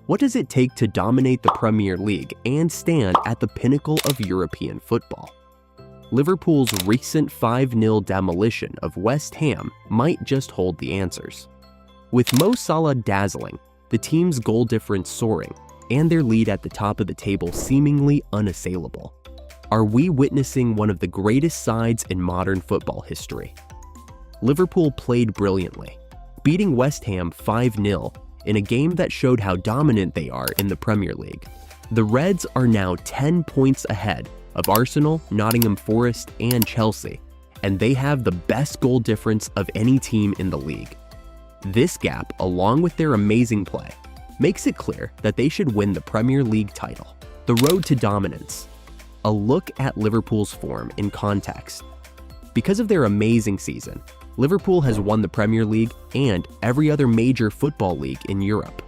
What does it take to dominate the Premier League and stand at the pinnacle of European football? Liverpool's recent 5-0 demolition of West Ham might just hold the answers. With Mo Salah dazzling, the team's goal difference soaring, and their lead at the top of the table seemingly unassailable, are we witnessing one of the greatest sides in modern football history? Liverpool played brilliantly, beating West Ham 5-0 in a game that showed how dominant they are in the Premier League. The Reds are now 10 points ahead of Arsenal, Nottingham Forest, and Chelsea, and they have the best goal difference of any team in the league. This gap, along with their amazing play, makes it clear that they should win the Premier League title. The road to dominance. A look at Liverpool's form in context. Because of their amazing season, Liverpool has won the Premier League and every other major football league in Europe.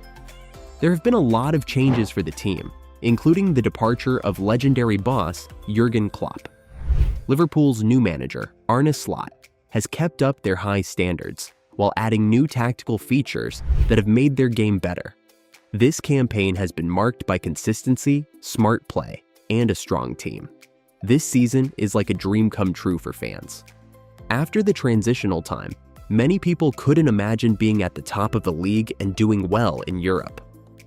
There have been a lot of changes for the team, including the departure of legendary boss Jurgen Klopp. Liverpool's new manager, Arne Slot, has kept up their high standards while adding new tactical features that have made their game better. This campaign has been marked by consistency, smart play, and a strong team. This season is like a dream come true for fans. After the transitional time, many people couldn't imagine being at the top of the league and doing well in Europe.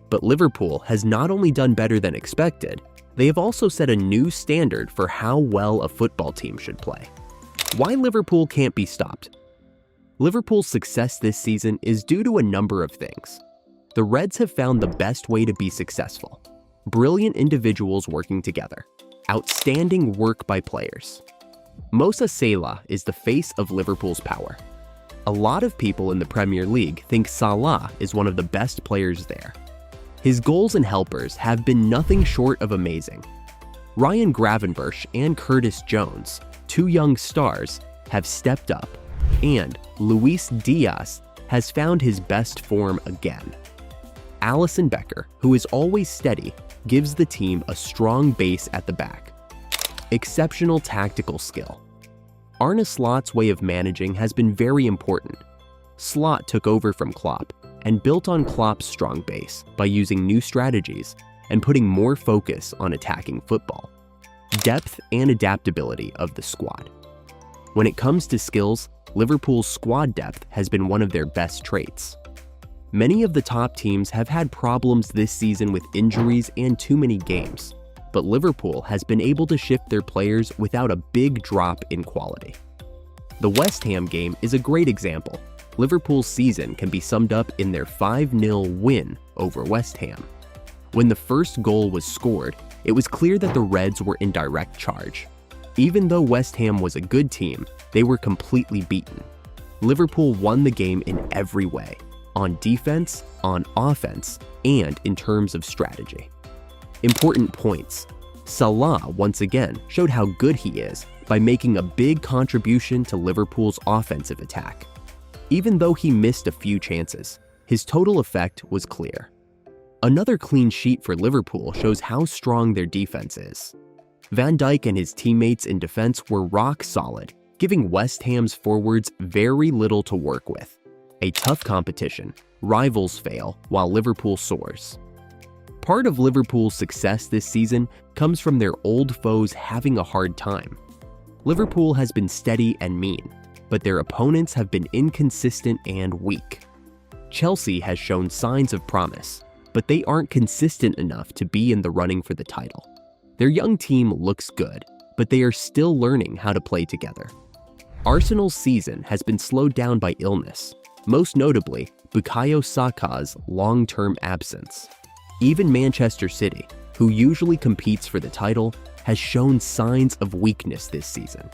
But Liverpool has not only done better than expected, they have also set a new standard for how well a football team should play. Why Liverpool can't be stopped? Liverpool's success this season is due to a number of things. The Reds have found the best way to be successful. Brilliant individuals working together. Outstanding work by players. Mo Salah is the face of Liverpool's power. A lot of people in the Premier League think Salah is one of the best players there. His goals and helpers have been nothing short of amazing. Ryan Gravenberch and Curtis Jones, two young stars, have stepped up, and Luis Diaz has found his best form again. Alisson Becker, who is always steady, gives the team a strong base at the back. Exceptional tactical skill. Arne Slot's way of managing has been very important. Slot took over from Klopp and built on Klopp's strong base by using new strategies and putting more focus on attacking football. Depth and adaptability of the squad. When it comes to skills, Liverpool's squad depth has been one of their best traits. Many of the top teams have had problems this season with injuries and too many games, but Liverpool has been able to shift their players without a big drop in quality. The West Ham game is a great example. Liverpool's season can be summed up in their 5-0 win over West Ham. When the first goal was scored, it was clear that the Reds were in direct charge. Even though West Ham was a good team, they were completely beaten. Liverpool won the game in every way, on defense, on offense, and in terms of strategy. Important points. Salah once again showed how good he is by making a big contribution to Liverpool's offensive attack. Even though he missed a few chances, his total effect was clear. Another clean sheet for Liverpool shows how strong their defense is. Van Dijk and his teammates in defense were rock solid, giving West Ham's forwards very little to work with. A tough competition, rivals fail while Liverpool soars. Part of Liverpool's success this season comes from their old foes having a hard time. Liverpool has been steady and mean, but their opponents have been inconsistent and weak. Chelsea has shown signs of promise, but they aren't consistent enough to be in the running for the title. Their young team looks good, but they are still learning how to play together. Arsenal's season has been slowed down by illness, most notably Bukayo Saka's long-term absence. Even Manchester City, who usually competes for the title, has shown signs of weakness this season.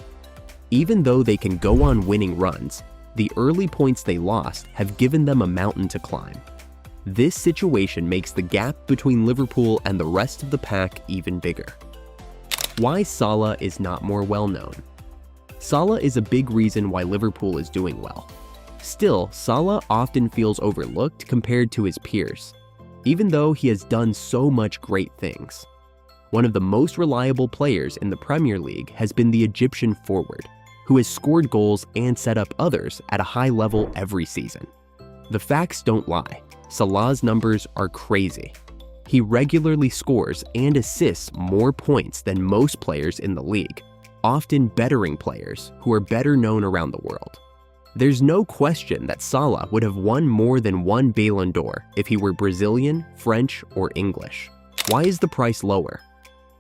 Even though they can go on winning runs, the early points they lost have given them a mountain to climb. This situation makes the gap between Liverpool and the rest of the pack even bigger. Why Salah is not more well-known. Salah is a big reason why Liverpool is doing well. Still, Salah often feels overlooked compared to his peers, even though he has done so much great things. One of the most reliable players in the Premier League has been the Egyptian forward, who has scored goals and set up others at a high level every season. The facts don't lie. Salah's numbers are crazy. He regularly scores and assists more points than most players in the league, often bettering players who are better known around the world. There's no question that Salah would have won more than one Ballon d'Or if he were Brazilian, French, or English. Why is the price lower?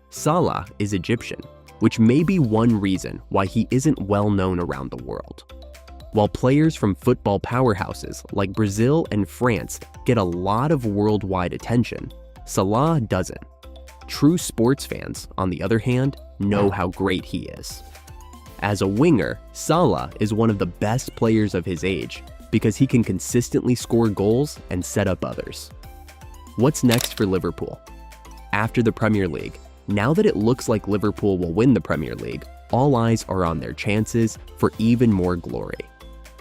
Salah is Egyptian, which may be one reason why he isn't well known around the world. While players from football powerhouses like Brazil and France get a lot of worldwide attention, Salah doesn't. True sports fans, on the other hand, know how great he is. As a winger, Salah is one of the best players of his age because he can consistently score goals and set up others. What's next for Liverpool? After the Premier League, now that it looks like Liverpool will win the Premier League, all eyes are on their chances for even more glory.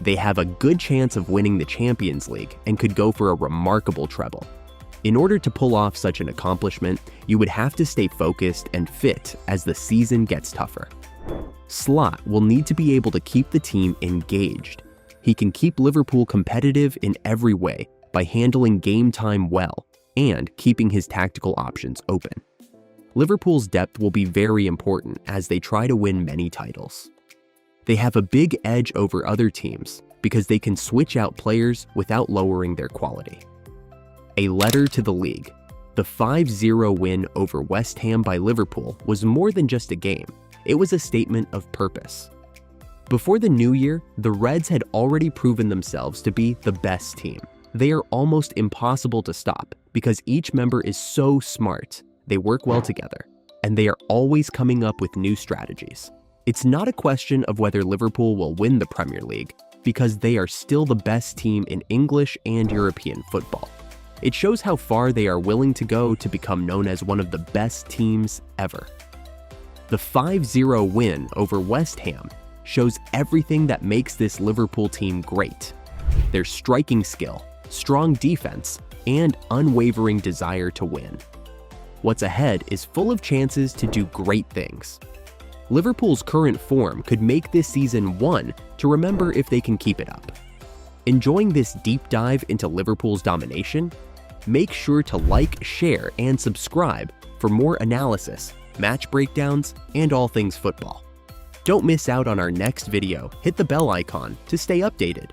They have a good chance of winning the Champions League and could go for a remarkable treble. In order to pull off such an accomplishment, you would have to stay focused and fit as the season gets tougher. Slot will need to be able to keep the team engaged. He can keep Liverpool competitive in every way by handling game time well and keeping his tactical options open. Liverpool's depth will be very important as they try to win many titles. They have a big edge over other teams because they can switch out players without lowering their quality. A letter to the league. The 5-0 win over West Ham by Liverpool was more than just a game. It was a statement of purpose. Before the new year, the Reds had already proven themselves to be the best team. They are almost impossible to stop because each member is so smart. They work well together, and they are always coming up with new strategies. It's not a question of whether Liverpool will win the Premier League because they are still the best team in English and European football. It shows how far they are willing to go to become known as one of the best teams ever. The 5-0 win over West Ham shows everything that makes this Liverpool team great. Their striking skill, strong defense, and unwavering desire to win. What's ahead is full of chances to do great things. Liverpool's current form could make this season one to remember if they can keep it up. Enjoying this deep dive into Liverpool's domination? Make sure to like, share, and subscribe for more analysis, match breakdowns, and all things football. Don't miss out on our next video. Hit the bell icon to stay updated.